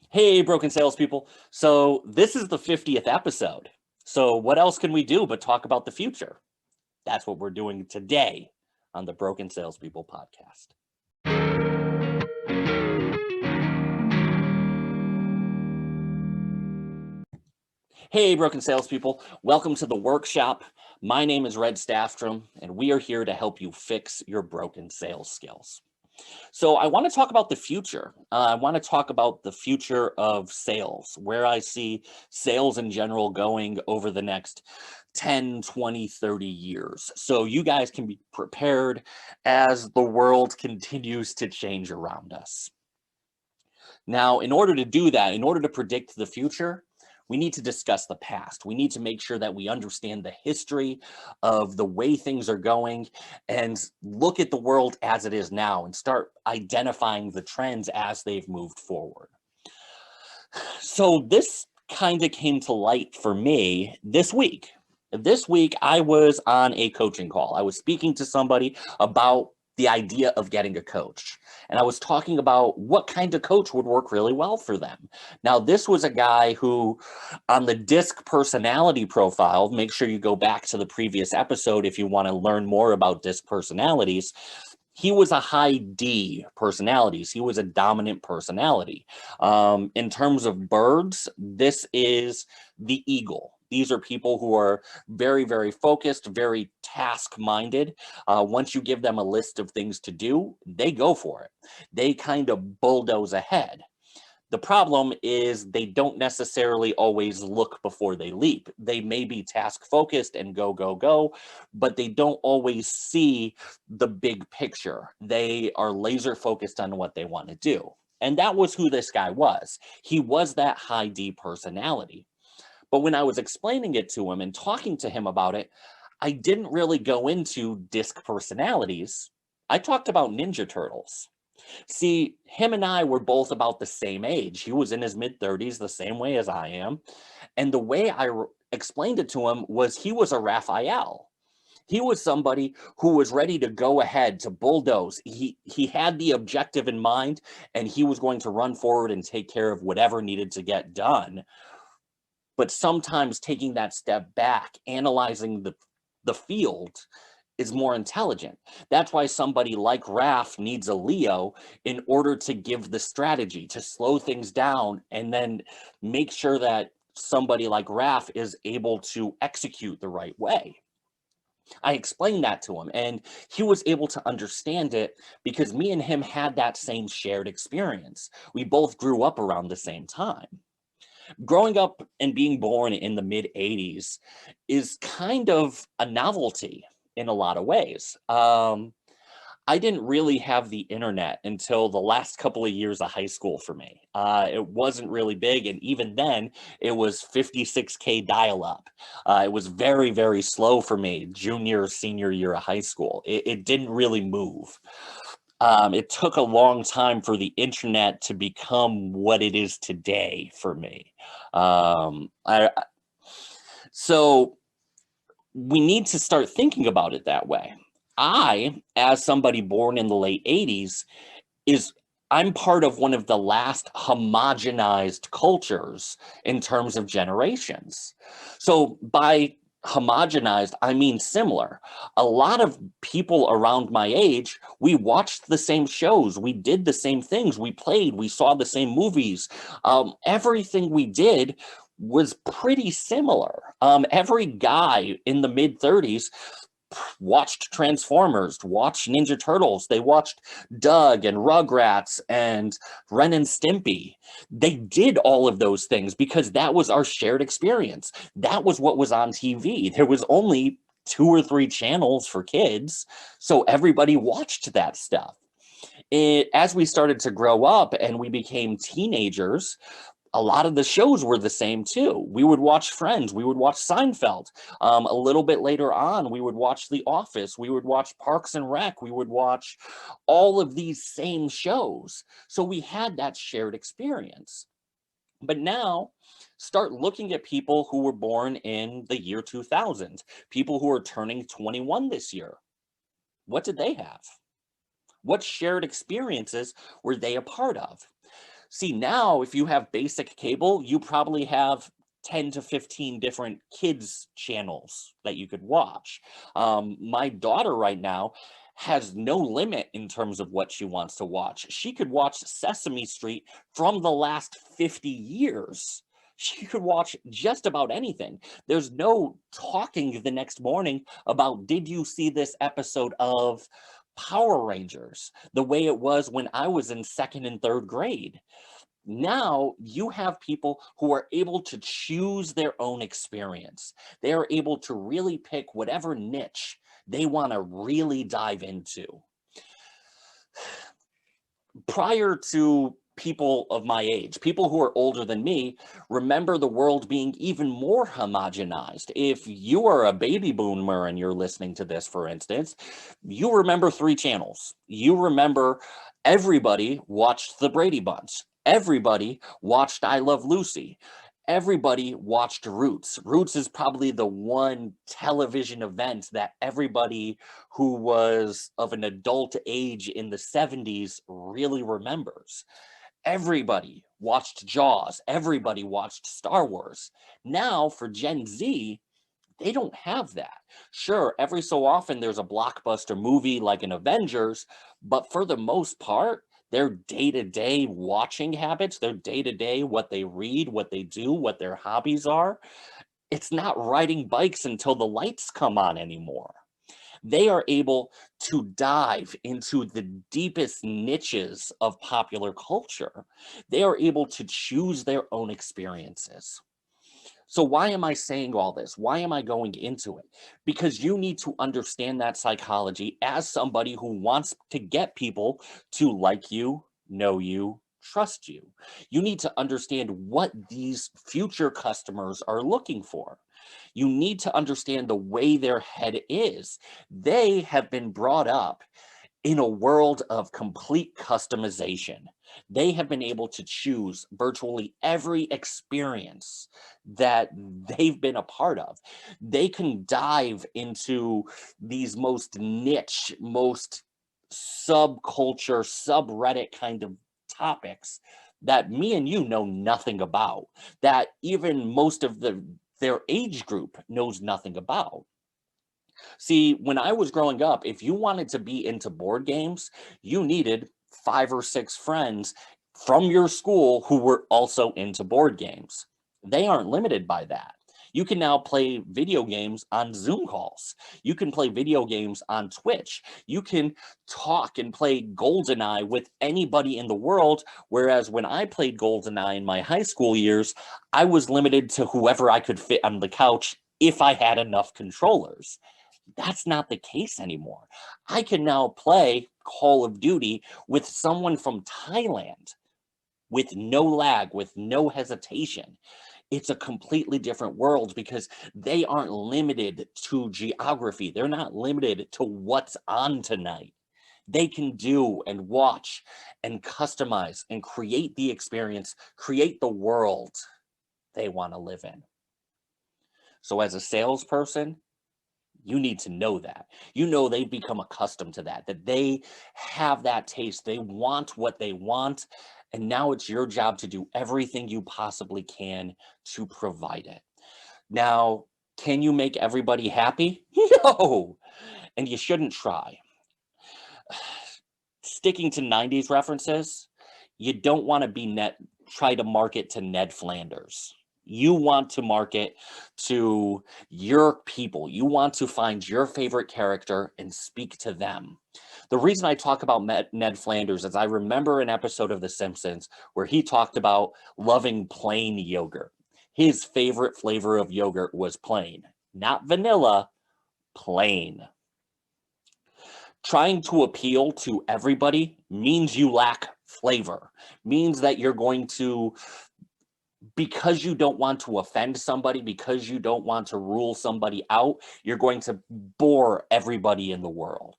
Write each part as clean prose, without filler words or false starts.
Hey, Broken Salespeople. So, this is the 50th episode. So, what else can we do but talk about the future? That's what we're doing today on the Broken Salespeople Podcast. Hey, Broken Salespeople. Welcome to the workshop. My name is Red Staffstrom, and we are here to help you fix your broken sales skills. So I want to talk about the future. I want to talk about the future of sales, where I see sales in general going over the next 10, 20, 30 years. So you guys can be prepared as the world continues to change around us. Now, in order to do that, in order to predict the future, we need to discuss the past. We need to make sure that we understand the history of the way things are going and look at the world as it is now and start identifying the trends as they've moved forward. So this kind of came to light for me this week. This week, I was on a coaching call. I was speaking to somebody about the idea of getting a coach. And I was talking about what kind of coach would work really well for them. Now, this was a guy who, on the DISC personality profile, make sure you go back to the previous episode if you want to learn more about DISC personalities. He was a high D personalities. He was a dominant personality. In terms of birds, this is the eagle. These are people who are very, very focused, very task-minded. Once you give them a list of things to do, they go for it. They kind of bulldoze ahead. The problem is they don't necessarily always look before they leap. They may be task focused and go, go, go, but they don't always see the big picture. They are laser focused on what they want to do. And that was who this guy was. He was that high D personality. But when I was explaining it to him and talking to him about it, I didn't really go into DISC personalities. I talked about Ninja Turtles. See, him and I were both about the same age. He was in his mid-30s, the same way as I am. And the way I explained it to him was he was a Raphael. He was somebody who was ready to go ahead to bulldoze. He had the objective in mind, and he was going to run forward and take care of whatever needed to get done. But sometimes taking that step back, analyzing the field, is more intelligent. That's why somebody like Raph needs a Leo in order to give the strategy, to slow things down, and then make sure that somebody like Raph is able to execute the right way. I explained that to him, and he was able to understand it because me and him had that same shared experience. We both grew up around the same time. Growing up and being born in the mid 80s is kind of a novelty in a lot of ways. I didn't really have the internet until the last couple of years of high school for me. It wasn't really big, and even then, it was 56K dial up. It was very, very slow for me, junior, senior year of high school. It didn't really move. It took a long time for the internet to become what it is today for me. I so we need to start thinking about it that way. I, as somebody born in the late 80s, is I'm part of one of the last homogenized cultures in terms of generations. So by homogenized, I mean similar. A lot of people around my age, we watched the same shows, we did the same things, we played, we saw the same movies. Everything we did was pretty similar. Every guy in the mid 30s watched Transformers, watched Ninja Turtles. They watched Doug and Rugrats and Ren and Stimpy. They did all of those things because that was our shared experience. That was what was on TV. There was only two or three channels for kids, so everybody watched that stuff. As we started to grow up and we became teenagers, a lot of the shows were the same too. We would watch Friends, we would watch Seinfeld. A little bit later on, we would watch The Office, we would watch Parks and Rec, we would watch all of these same shows. So we had that shared experience. But now, start looking at people who were born in the year 2000, people who are turning 21 this year. What did they have? What shared experiences were they a part of? See, now if you have basic cable, you probably have 10 to 15 different kids channels that you could watch. My daughter right now has no limit in terms of what she wants to watch. She could watch Sesame Street from the last 50 years. She could watch just about anything. There's no talking the next morning about, did you see this episode of Power Rangers, the way it was when I was in second and third grade. Now you have people who are able to choose their own experience. They are able to really pick whatever niche they want to really dive into. Prior to people of my age, people who are older than me, remember the world being even more homogenized. If you are a baby boomer and you're listening to this, for instance, you remember 3 channels. You remember everybody watched the Brady Bunch. Everybody watched I Love Lucy. Everybody watched Roots. Roots is probably the one television event that everybody who was of an adult age in the 70s really remembers. Everybody watched Jaws. Everybody watched Star Wars. Now, for Gen Z, they don't have that. Sure, every so often there's a blockbuster movie like an Avengers, but for the most part, their day-to-day watching habits, their day-to-day, what they read, what they do, what their hobbies are, it's not riding bikes until the lights come on anymore. They are able to dive into the deepest niches of popular culture. They are able to choose their own experiences. So why am I saying all this? Why am I going into it? Because you need to understand that psychology as somebody who wants to get people to like you, know you, trust you. You need to understand what these future customers are looking for. You need to understand the way their head is. They have been brought up in a world of complete customization. They have been able to choose virtually every experience that they've been a part of. They can dive into these most niche, most subculture, subreddit kind of topics that me and you know nothing about, that even most of their age group knows nothing about. See, when I was growing up, if you wanted to be into board games, you needed 5 or 6 friends from your school who were also into board games. They aren't limited by that. You can now play video games on Zoom calls. You can play video games on Twitch. You can talk and play GoldenEye with anybody in the world. Whereas when I played GoldenEye in my high school years, I was limited to whoever I could fit on the couch if I had enough controllers. That's not the case anymore. I can now play Call of Duty with someone from Thailand with no lag, with no hesitation. It's a completely different world because they aren't limited to geography. They're not limited to what's on tonight. They can do and watch and customize and create the experience, create the world they want to live in. So as a salesperson, you need to know that. You know they've become accustomed to that they have that taste. They want what they want. And now it's your job to do everything you possibly can to provide it. Now, can you make everybody happy? No. And you shouldn't try. Sticking to 90s references, you don't want to be try to market to Ned Flanders. You want to market to your people. You want to find your favorite character and speak to them. The reason I talk about Ned Flanders is I remember an episode of The Simpsons where he talked about loving plain yogurt. His favorite flavor of yogurt was plain, not vanilla, plain. Trying to appeal to everybody means you lack flavor, means that you're going to, because you don't want to offend somebody, because you don't want to rule somebody out, you're going to bore everybody in the world.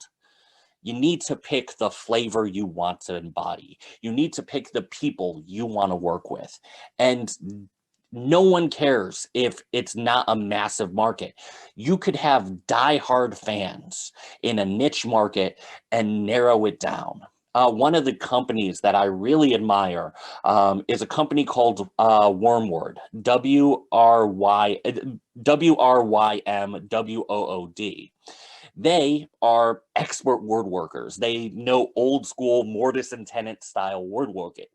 You need to pick the flavor you want to embody. You need to pick the people you want to work with. And no one cares if it's not a massive market. You could have diehard fans in a niche market and narrow it down. One of the companies that I really admire is a company called Wormwood, WRYMWOOD. They are expert woodworkers. They know old school mortise and tenon style woodworking.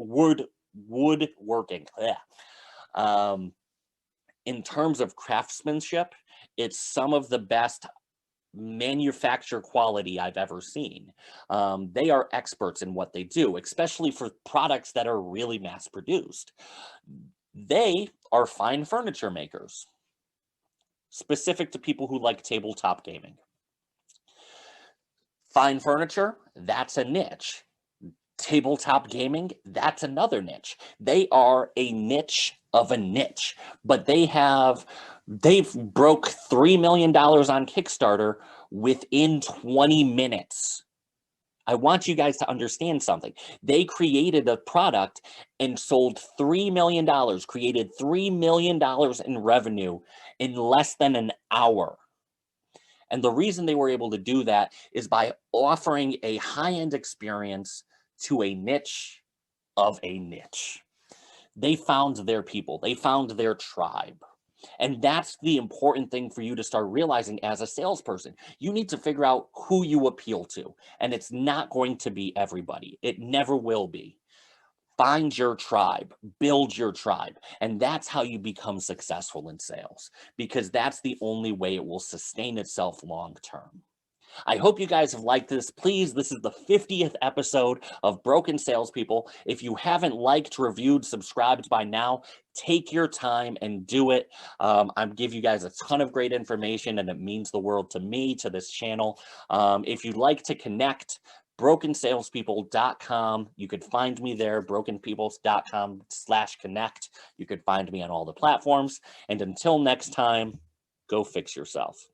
In terms of craftsmanship, it's some of the best manufacture quality I've ever seen. They are experts in what they do, especially for products that are really mass produced. They are fine furniture makers, specific to people who like tabletop gaming. Fine furniture, that's a niche. Tabletop gaming, that's another niche. They are a niche of a niche, but they've broke $3 million on Kickstarter within 20 minutes. I want you guys to understand something. They created a product and sold $3 million, created $3 million in revenue in less than an hour. And the reason they were able to do that is by offering a high-end experience to a niche of a niche. They found their people. They found their tribe. And that's the important thing for you to start realizing as a salesperson. You need to figure out who you appeal to. And it's not going to be everybody. It never will be. Find your tribe, build your tribe. And that's how you become successful in sales, because that's the only way it will sustain itself long term. I hope you guys have liked this. Please, this is the 50th episode of Broken Salespeople. If you haven't liked, reviewed, subscribed by now, take your time and do it. I'm giving you guys a ton of great information, and it means the world to me, to this channel. If you'd like to connect, brokensalespeople.com. You could find me there, brokenpeoples.com/connect. You could find me on all the platforms. And until next time, go fix yourself.